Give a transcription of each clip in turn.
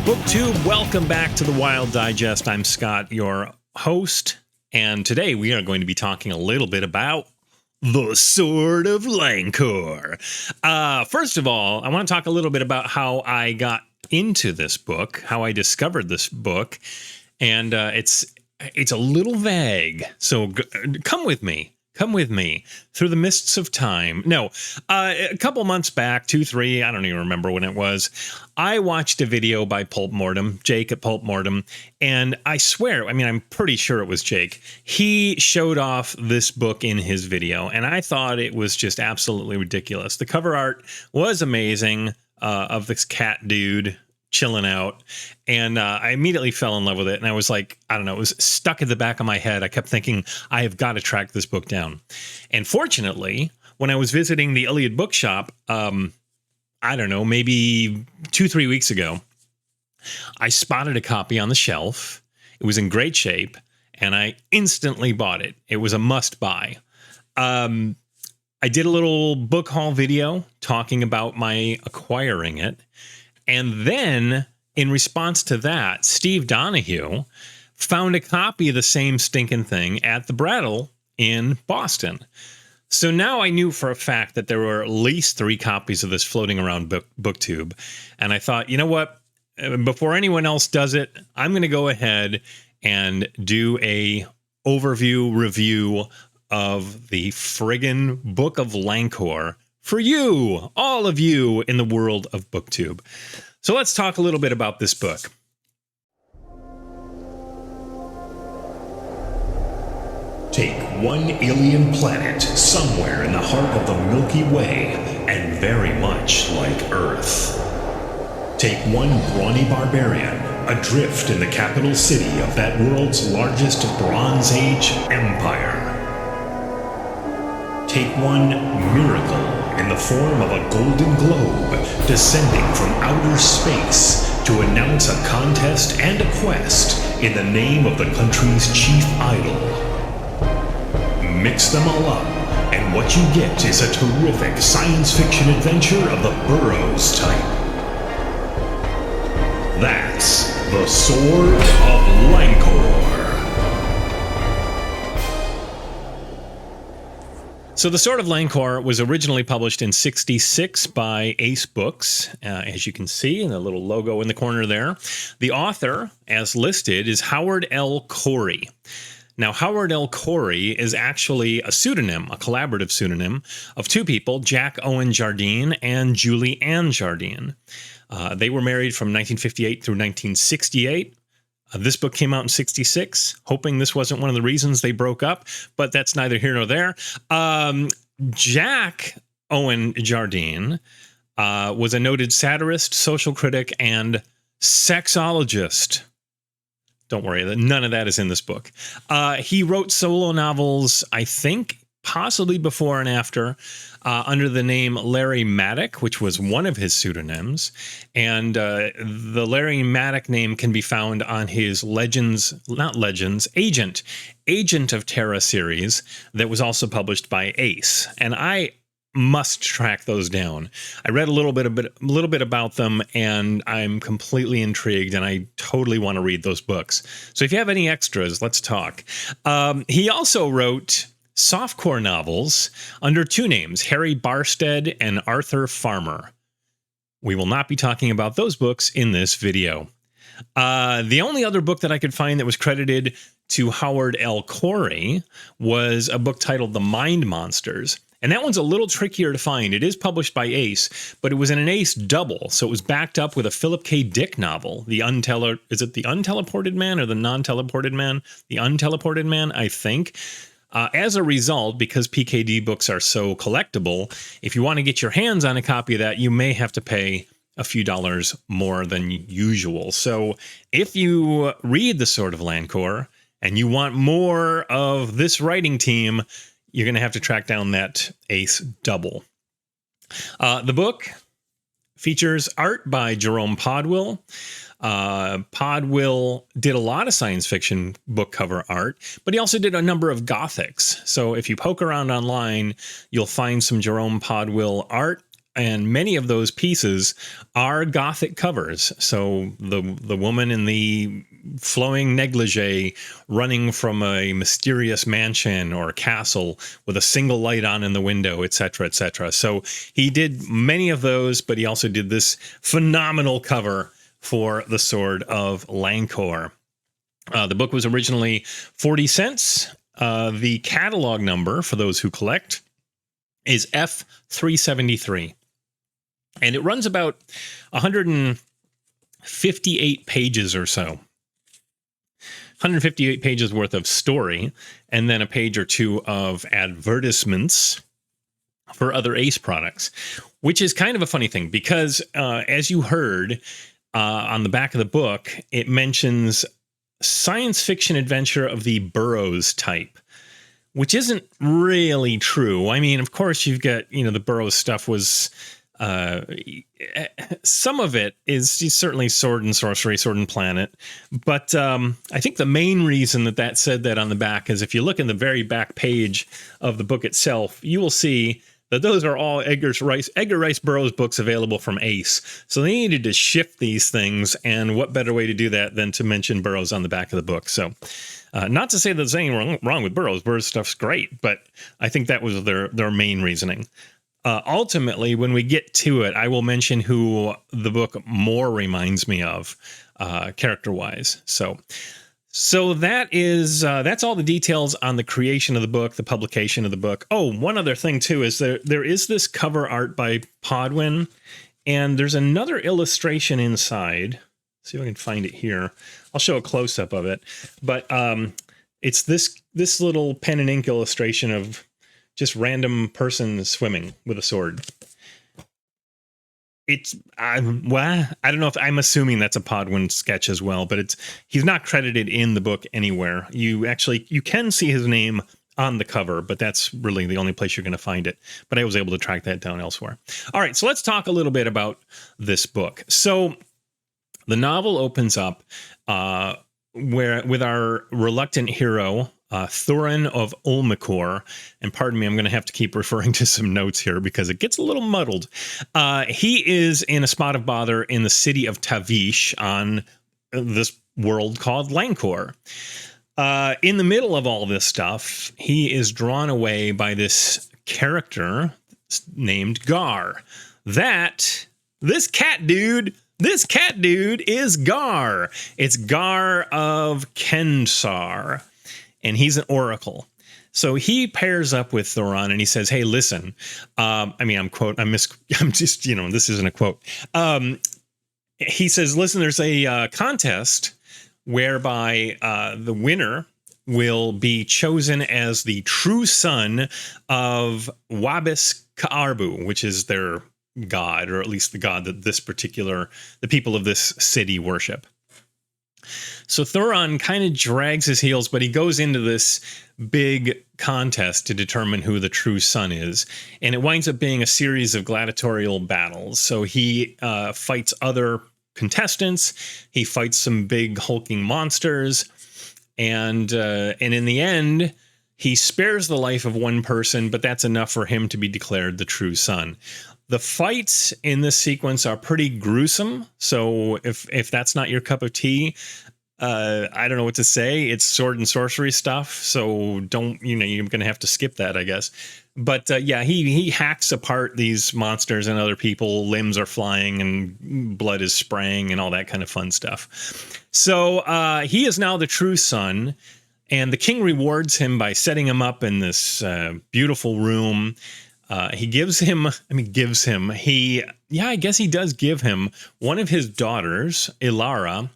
BookTube, welcome back to the Wild Digest. I'm Scott, your host, and today we are going to be talking a little bit about the Sword of Lankor. First of all, I want to talk a little bit about how I got into this book, how I discovered this book, and it's a little vague, so come with me. Come with me through the mists of time. No, a couple months back, 2, 3, I don't even remember when it was, I watched a video by Pulp Mortem, Jake at Pulp Mortem, and I swear, I'm pretty sure it was Jake. He showed off this book in his video, and I thought it was just absolutely ridiculous. The cover art was amazing of this cat dude chilling out, and I immediately fell in love with it, and I was like, I don't know, it was stuck in the back of my head. I kept thinking, I have got to track this book down. And fortunately, when I was visiting the Iliad bookshop, I don't know, maybe 2-3 weeks ago, I spotted a copy on the shelf. It was in great shape, and I instantly bought it. It was a must buy. I did a little book haul video talking about my acquiring it. And then, in response to that, Steve Donahue found a copy of the same stinking thing at the Brattle in Boston. So now I knew for a fact that there were at least 3 copies of this floating around BookTube. And I thought, you know what? Before anyone else does it, I'm going to go ahead and do a overview review of the friggin' Book of Lankor for you, all of you in the world of BookTube. So let's talk a little bit about this book. Take one alien planet somewhere in the heart of the Milky Way and very much like Earth. Take one brawny barbarian adrift in the capital city of that world's largest Bronze Age empire. Take one miracle in the form of a golden globe descending from outer space to announce a contest and a quest in the name of the country's chief idol. Mix them all up, and what you get is a terrific science fiction adventure of the Burroughs type. That's the Sword of Lankor. So The Sword of Lankor was originally published in '66 by Ace Books, as you can see in the little logo in the corner there. The author, as listed, is Howard L. Cory. Now, Howard L. Cory is actually a pseudonym, a collaborative pseudonym of 2 people, Jack Owen Jardine and Julie Ann Jardine. They were married from 1958 through 1968. This book came out in '66, hoping this wasn't one of the reasons they broke up, but that's neither here nor there. Jack Owen Jardine was a noted satirist, social critic, and sexologist. Don't worry, none of that is in this book. He wrote solo novels, I think, possibly before and after, under the name Larry Maddock, which was one of his pseudonyms. And the Larry Maddock name can be found on his Agent of Terra series that was also published by Ace. And I must track those down. I read a little bit about them, and I'm completely intrigued, and I totally want to read those books. So if you have any extras, let's talk. He also wrote softcore novels under 2 names, Harry Barstead and Arthur Farmer. We will not be talking about those books in this video. The only other book that I could find that was credited to Howard L. Cory was a book titled The Mind Monsters. And that one's a little trickier to find. It is published by Ace, but it was in an Ace double, so it was backed up with a Philip K. Dick novel. Is it The Unteleported Man or The Non-Teleported Man? The Unteleported Man, I think. As a result, because PKD books are so collectible, if you want to get your hands on a copy of that, you may have to pay a few dollars more than usual. So if you read The Sword of Lankor and you want more of this writing team, you're going to have to track down that Ace double. The book features art by Jerome Podwill. Podwill did a lot of science fiction book cover art, but he also did a number of gothics. So if you poke around online, you'll find some Jerome Podwill art. and many of those pieces are Gothic covers. So the woman in the flowing negligee running from a mysterious mansion or castle with a single light on in the window, etc., etc. So he did many of those, but he also did this phenomenal cover for the Sword of Lankor. The book was originally 40 cents. The catalog number, for those who collect, is F373. And it runs about 158 pages or so. 158 pages worth of story, and then a page or two of advertisements for other Ace products, which is kind of a funny thing because, as you heard on the back of the book, it mentions science fiction adventure of the Burroughs type, which isn't really true. I mean, of course, you've got, the Burroughs stuff was, some of it is certainly sword and sorcery, sword and planet. But I think the main reason that said that on the back is if you look in the very back page of the book itself, you will see that those are all Edgar Rice Burroughs books available from Ace. So they needed to shift these things, and what better way to do that than to mention Burroughs on the back of the book. So not to say that there's anything wrong with Burroughs. Burroughs stuff's great, but I think that was their main reasoning. Ultimately, when we get to it, I will mention who the book more reminds me of character-wise. So that is that's all the details on the creation of the book, the publication of the book. Oh, one other thing too is there is this cover art by Podwin, and there's another illustration inside. Let's see if I can find it here. I'll show a close up of it, but it's this little pen and ink illustration of just random person swimming with a sword. It's I don't know if I'm assuming that's a Podwin sketch as well, but he's not credited in the book anywhere. You can see his name on the cover, but that's really the only place you're going to find it. But I was able to track that down elsewhere. All right, so let's talk a little bit about this book. So the novel opens up with our reluctant hero, Thorin of Ulmicor, and pardon me, I'm going to have to keep referring to some notes here because it gets a little muddled. He is in a spot of bother in the city of Tavish on this world called Lankor. In the middle of all this stuff, he is drawn away by this character named Gar. This cat dude is Gar. It's Gar of Kensar. And he's an oracle. So he pairs up with Thorin and he says, hey, listen, this isn't a quote. He says, listen, there's a contest whereby the winner will be chosen as the true son of Wabis Ka'arbu, which is their god, or at least the god that the people of this city worship. So Thorin kind of drags his heels, but he goes into this big contest to determine who the true son is. And it winds up being a series of gladiatorial battles. So he fights other contestants. He fights some big hulking monsters. And in the end, he spares the life of one person, but that's enough for him to be declared the true son. The fights in this sequence are pretty gruesome. So if that's not your cup of tea, I don't know what to say. It's sword and sorcery stuff. So you're going to have to skip that, I guess. But he hacks apart these monsters and other people. Limbs are flying and blood is spraying and all that kind of fun stuff. So he is now the true son. And the king rewards him by setting him up in this beautiful room. I guess he does give him one of his daughters, Ilara.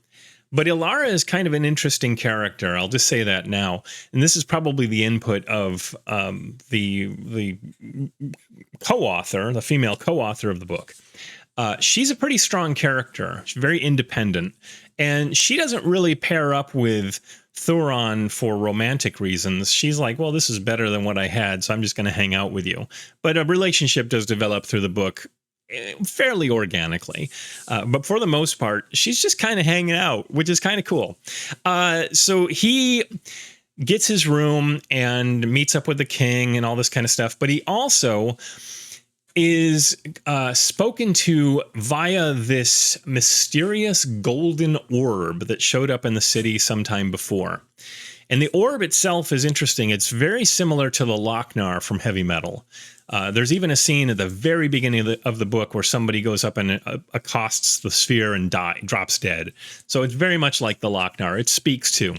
But Ilara is kind of an interesting character. I'll just say that now. And this is probably the input of the co-author, the female co-author of the book. She's a pretty strong character. She's very independent. And she doesn't really pair up with Thorin for romantic reasons. She's like, well, this is better than what I had, so I'm just going to hang out with you. But a relationship does develop through the book fairly organically. But for the most part, she's just kind of hanging out, which is kind of cool. So he gets his room and meets up with the king and all this kind of stuff. But he also is spoken to via this mysterious golden orb that showed up in the city sometime before. And the orb itself is interesting. It's very similar to the Lankor from Heavy Metal. There's even a scene at the very beginning of the book where somebody goes up and accosts the sphere and drops dead. So it's very much like the Lankor. It speaks to.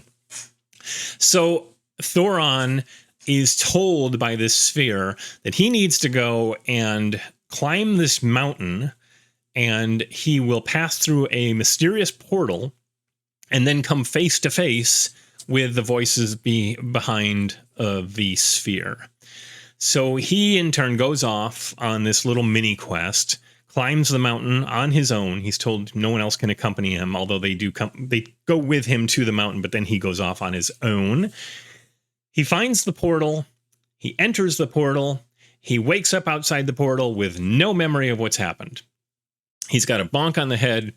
So Thoron is told by this sphere that he needs to go and climb this mountain, and he will pass through a mysterious portal and then come face to face with the voices behind the sphere. So he in turn goes off on this little mini quest, climbs the mountain on his own. He's told no one else can accompany him, although they go with him to the mountain, but then he goes off on his own. He finds the portal, he enters the portal, he wakes up outside the portal with no memory of what's happened. He's got a bonk on the head,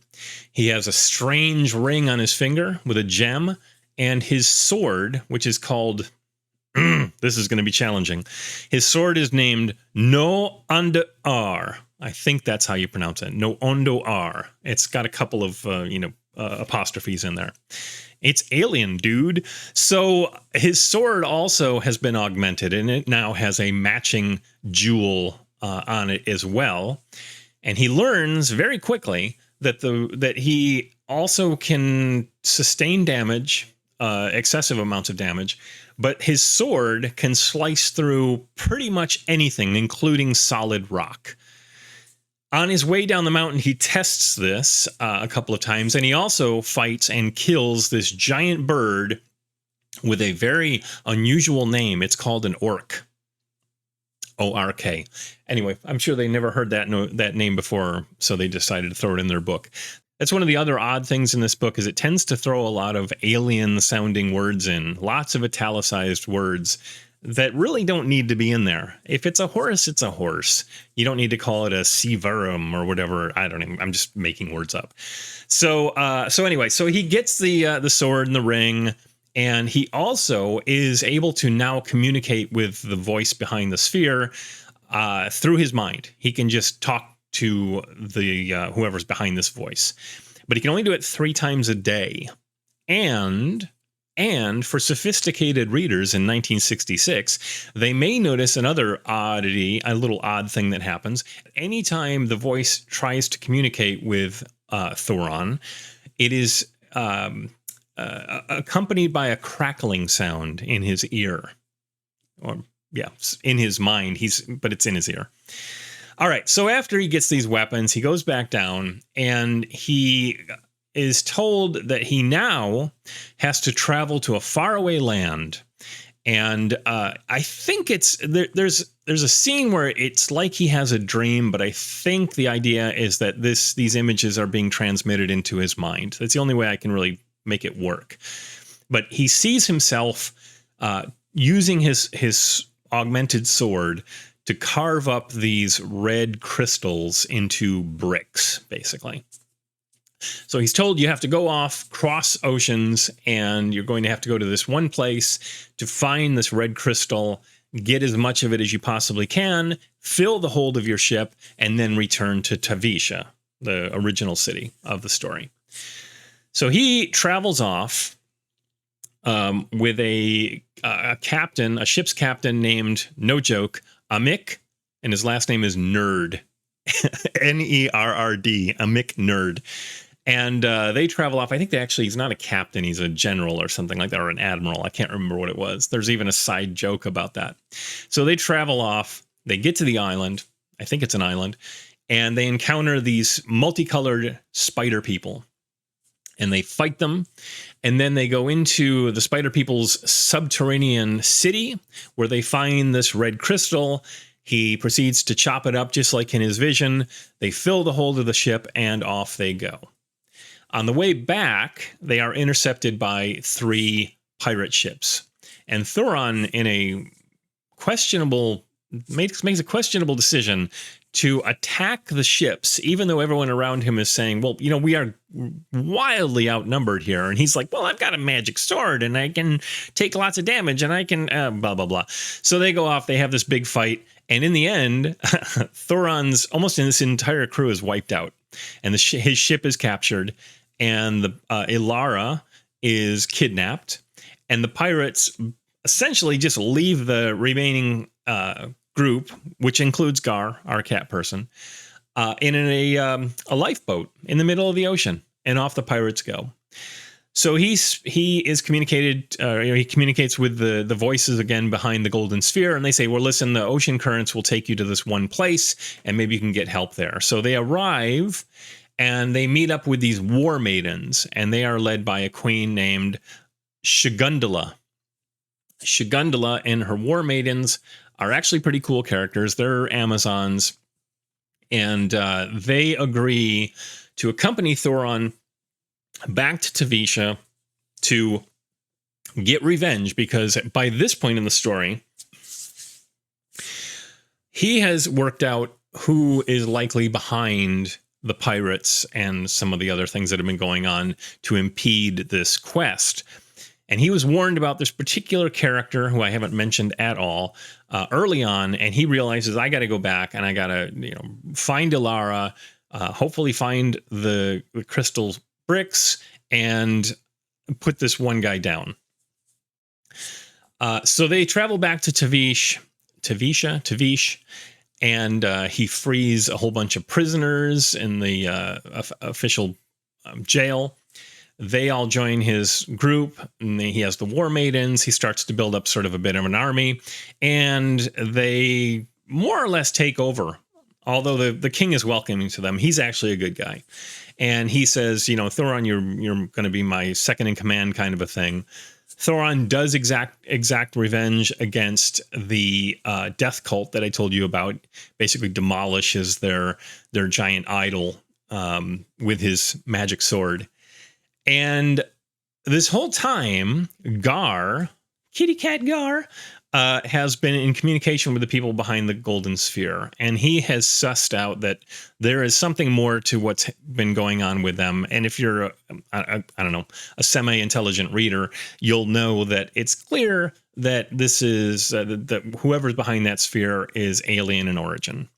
he has a strange ring on his finger with a gem, and his sword, which is called, this is going to be challenging, his sword is named No Andar. I think that's how you pronounce it, No Andar. It's got a couple of, apostrophes in there. It's alien, dude. So his sword also has been augmented, and it now has a matching jewel on it as well. And he learns very quickly that he also can sustain damage, excessive amounts of damage, but his sword can slice through pretty much anything, including solid rock. On his way down the mountain, he tests this a couple of times, and he also fights and kills this giant bird with a very unusual name. It's called an orc. O-R-K. Anyway, I'm sure they never heard that name before, so they decided to throw it in their book. That's one of the other odd things in this book, is it tends to throw a lot of alien-sounding words in, lots of italicized words that really don't need to be in there. If it's a horse, it's a horse. You don't need to call it a severum or whatever. I don't even, I'm just making words up. So anyway, so he gets the sword and the ring, and he also is able to now communicate with the voice behind the sphere through his mind. He can just talk to the whoever's behind this voice, but he can only do it 3 times a day. And for sophisticated readers in 1966, they may notice another oddity, a little odd thing that happens. Anytime the voice tries to communicate with Thoron, it is accompanied by a crackling sound in his ear. Or, yeah, in his mind, but it's in his ear. All right, so after he gets these weapons, he goes back down, and he is told that he now has to travel to a faraway land. And I think there's a scene where it's like he has a dream, but I think the idea is that these images are being transmitted into his mind. That's the only way I can really make it work. But he sees himself using his augmented sword to carve up these red crystals into bricks, basically. So he's told you have to go off, cross oceans, and you're going to have to go to this one place to find this red crystal, get as much of it as you possibly can, fill the hold of your ship, and then return to Tavisha, the original city of the story. So he travels off with a captain, a ship's captain named, no joke, Amik, and his last name is Nerd. N-E-R-R-D, Amik Nerd. And they travel off. I think he's not a captain. He's a general or something like that, or an admiral. I can't remember what it was. There's even a side joke about that. So they travel off. They get to the island. I think it's an island. And they encounter these multicolored spider people. And they fight them. And then they go into the spider people's subterranean city, where they find this red crystal. He proceeds to chop it up just like in his vision. They fill the hold of the ship, and off they go. On the way back, they are intercepted by 3 pirate ships. And Thoron, in a makes a questionable decision to attack the ships, even though everyone around him is saying, well, we are wildly outnumbered here. And he's like, well, I've got a magic sword, and I can take lots of damage, and I can blah, blah, blah. So they go off, they have this big fight, And in the end, Thoron's almost in this entire crew is wiped out, and his ship is captured, and the Ilara is kidnapped, and the pirates essentially just leave the remaining group, which includes Gar, our cat person, in a lifeboat in the middle of the ocean, and off the pirates go. So he communicates with the voices again behind the golden sphere, and they say, well, listen, the ocean currents will take you to this one place, and maybe you can get help there. So they arrive, and they meet up with these war maidens, and they are led by a queen named Shagundala. Shagundala and her war maidens are actually pretty cool characters. They're Amazons, and they agree to accompany Thoron back to Tavisha to get revenge, because by this point in the story, he has worked out who is likely behind the pirates and some of the other things that have been going on to impede this quest. And he was warned about this particular character who I haven't mentioned at all early on, and he realizes, I got to go back and I got to find Ilara, hopefully find the crystal bricks, and put this one guy down. So they travel back to Tavish, and he frees a whole bunch of prisoners in the official jail. They all join his group, and he has the war maidens. He starts to build up sort of a bit of an army, and they more or less take over. Although the king is welcoming to them, he's actually a good guy. And he says, Thoron, you're going to be my second in command, kind of a thing. Thoron does exact revenge against the death cult that I told you about. Basically demolishes their giant idol with his magic sword. And this whole time, Gar, kitty cat Gar, has been in communication with the people behind the golden sphere, and he has sussed out that there is something more to what's been going on with them. And if you're I don't know, a semi-intelligent reader, you'll know that it's clear that this is that whoever's behind that sphere is alien in origin.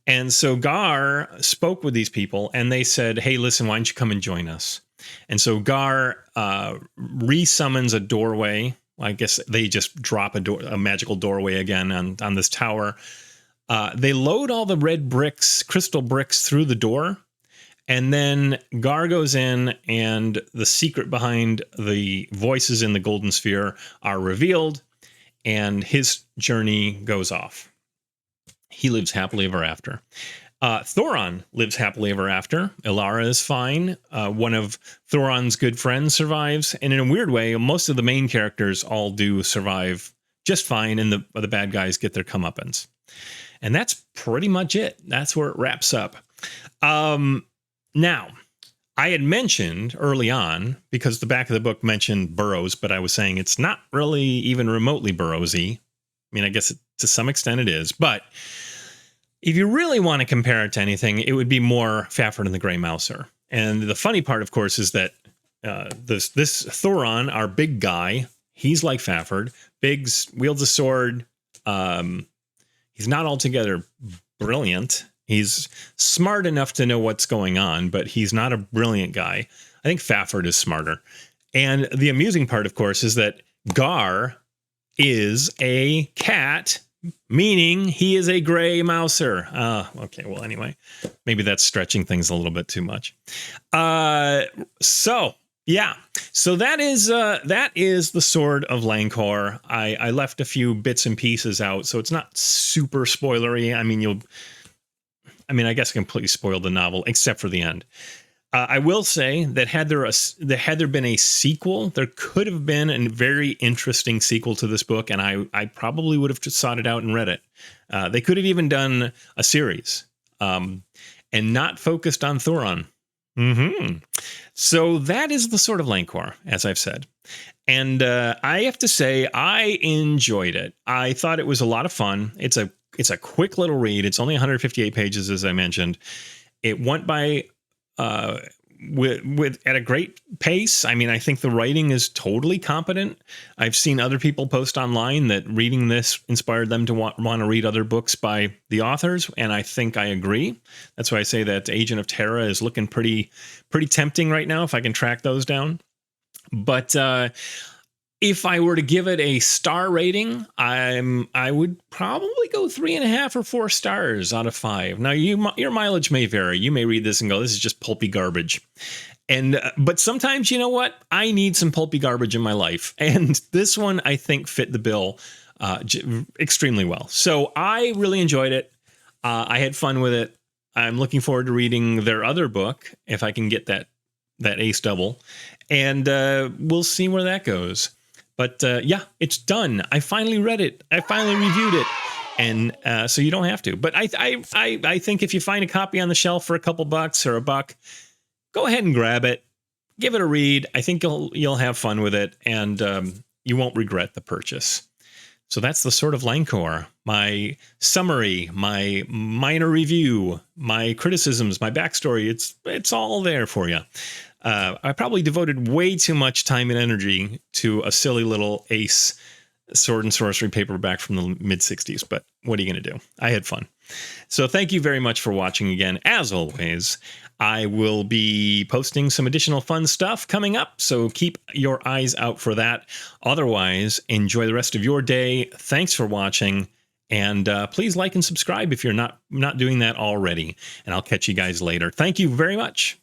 And so Gar spoke with these people, and they said, hey, listen, why don't you come and join us? And so Gar resummons a doorway. I guess they just drop a magical doorway again on this tower. They load all the red bricks, crystal bricks, through the door. And then Gar goes in, and the secret behind the voices in the golden sphere are revealed, and his journey goes off. He lives happily ever after. Thoron lives happily ever after. Ilara is fine. One of Thoron's good friends survives. And in a weird way, most of the main characters all do survive just fine, and the bad guys get their comeuppance. And that's pretty much it. That's where it wraps up. Now, I had mentioned early on, because the back of the book mentioned burrows, but I was saying it's not really even remotely burrowsy. I mean, I guess to some extent it is, but if you really want to compare it to anything, it would be more Fafhrd and the Grey Mouser. And the funny part, of course, is that this Thoron, our big guy, he's like Fafhrd. Biggs wields a sword. He's not altogether brilliant. He's smart enough to know what's going on, but he's not a brilliant guy. I think Fafhrd is smarter. And the amusing part, of course, is that Gar is a cat, meaning he is a Grey Mouser. Okay, well, anyway, maybe that's stretching things a little bit too much. So that is the Sword of Lankor. I left a few bits and pieces out, so it's not super spoilery. I guess I completely spoiled the novel, except for the end. I will say that had there been a sequel, there could have been a very interesting sequel to this book, and I probably would have just sought it out and read it. They could have even done a series, and not focused on Thoron. So that is the Sword of Lankor, as I've said. And I have to say, I enjoyed it. I thought it was a lot of fun. It's a quick little read. It's only 158 pages, as I mentioned. It went by with at a great pace. I mean, I think the writing is totally competent. I've seen other people post online that reading this inspired them to want to read other books by the authors, and I think I agree. That's why I say that Agent of Terra is looking pretty tempting right now if I can track those down. But if I were to give it a star rating, I would probably go 3.5 or 4 stars out of 5. Now, your mileage may vary. You may read this and go, "This is just pulpy garbage." And but sometimes, you know what? I need some pulpy garbage in my life, and this one I think fit the bill extremely well. So I really enjoyed it. I had fun with it. I'm looking forward to reading their other book if I can get that ace double, and we'll see where that goes. But yeah, it's done. I finally read it. I finally reviewed it. And so you don't have to. But I think if you find a copy on the shelf for a couple bucks or $1, go ahead and grab it. Give it a read. I think you'll have fun with it, and you won't regret the purchase. So that's the Sword of Lankor. My summary, my minor review, my criticisms, my backstory. It's all there for you. I probably devoted way too much time and energy to a silly little ace sword and sorcery paperback from the mid-'60s, but what are you going to do? I had fun. So thank you very much for watching again. As always, I will be posting some additional fun stuff coming up, so keep your eyes out for that. Otherwise, enjoy the rest of your day. Thanks for watching, and please like and subscribe if you're not doing that already, and I'll catch you guys later. Thank you very much.